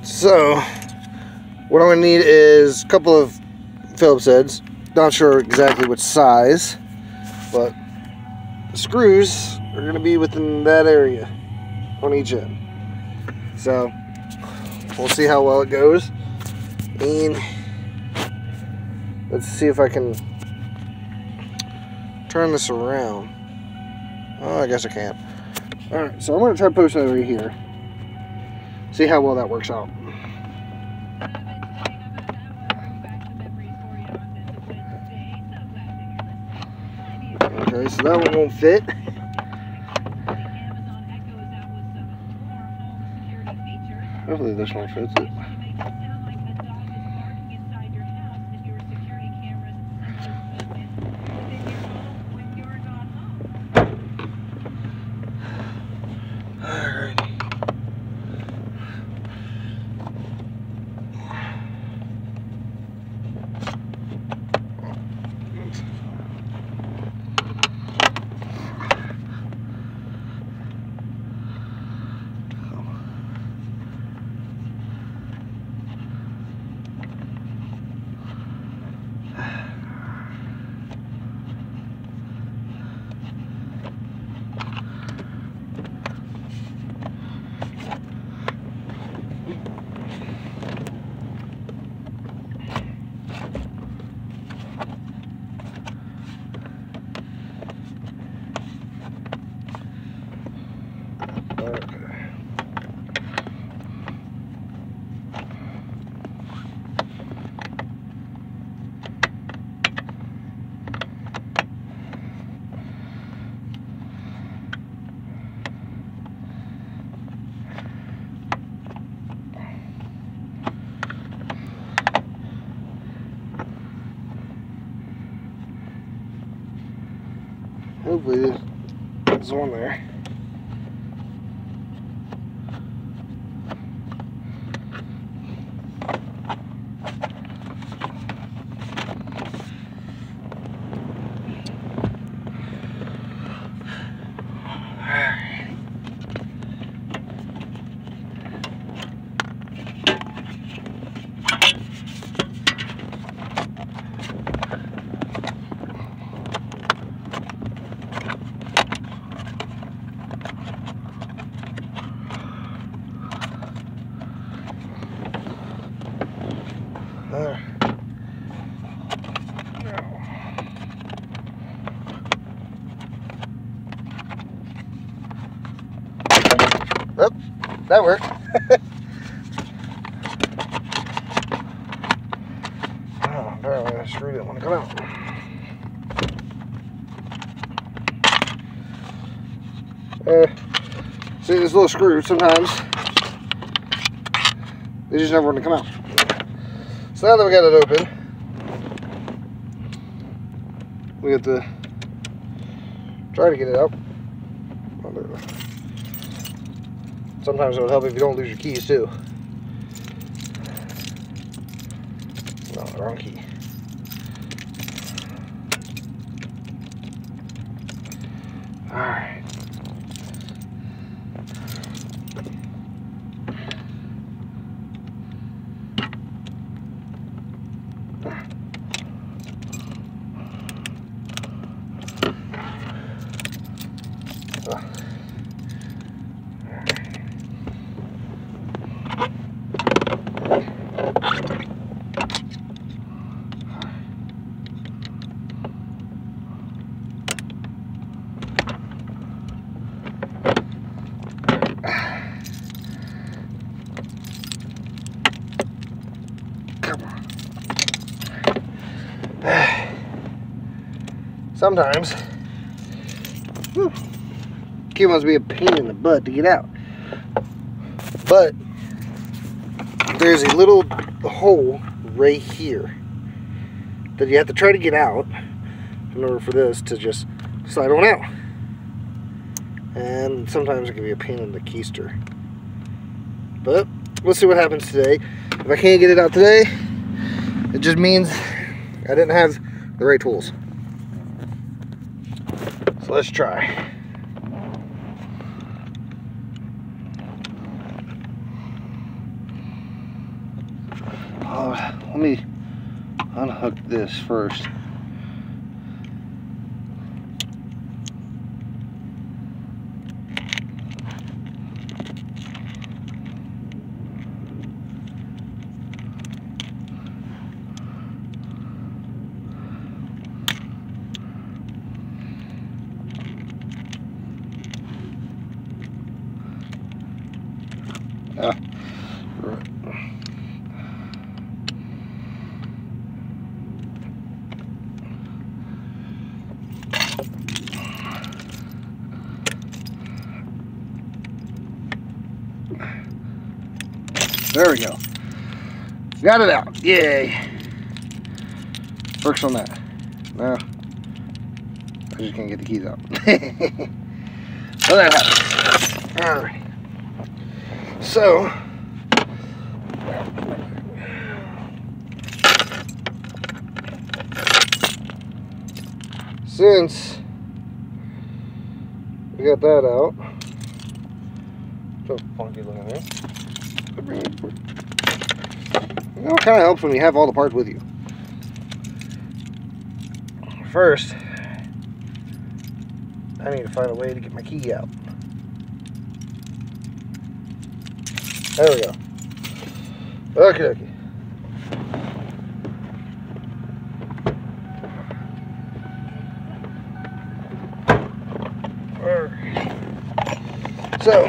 So what I'm going to need is a couple of Phillips heads. Not sure exactly what size, but the screws are going to be within that area on each end. So we'll see how well it goes, and let's see if I can turn this around. Oh, I guess I can't. Alright, so I'm going to try to post that over here. See how well that works out. Okay, so that one won't fit. Hopefully this one fits it. Hopefully there's one there. Oh, that worked. Oh, apparently that screw didn't want to come out. See, this little screw, sometimes they just never want to come out. So now that we got it open, we have to try to get it out. Sometimes it would help if you don't lose your keys too. No, wrong key. Alright. Sometimes key must be a pain in the butt to get out, but there's a little hole right here that you have to try to get out in order for this to just slide on out, and sometimes it can be a pain in the keister, but we'll see what happens today. If I can't get it out today, it just means I didn't have the right tools. So let's try. Let me unhook this first. Right. There we go. Got it out. Yay. Works on that. Now, I just can't get the keys out. So that happens. Alright. So, since we got that out, so funky looking there. You know, it kind of helps when you have all the parts with you. First, I need to find a way to get my key out. There we go. Okay, okay. So,